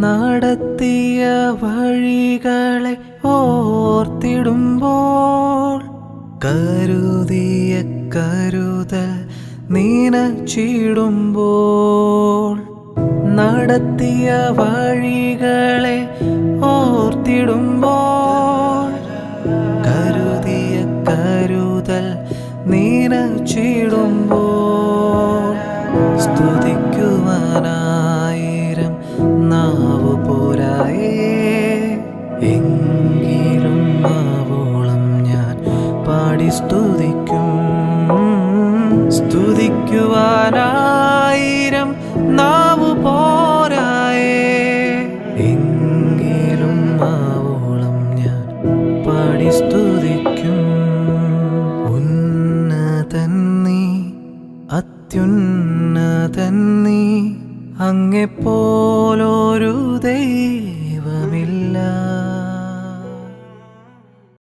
നടത്തിയ വഴികളെ ഓർത്തിടുമ്പോൾ കരുതിയ കരുതൽ നനച്ചിടുമ്പോൾ നടത്തിയ വഴികളെ ഓർത്തിടുമ്പോൾ കരുതിയ കരുതൽ നനച്ചിടുമ്പോൾ സ്തുതിക്കുവാനായിരം നാവു പോരായേ എങ്കിലും ആവോളം ഞാൻ പാടി സ്തുതിക്കും സ്തുതിക്കുവാനായിരം നാവു പോരായേ എങ്കിലും ആവോളം ഞാൻ പാടി സ്തുതിക്കും ഉന്നതൻ നീ അത്യുന്നതൻ നീ അങ്ങെപ്പോലൊരു ദൈവമില്ല.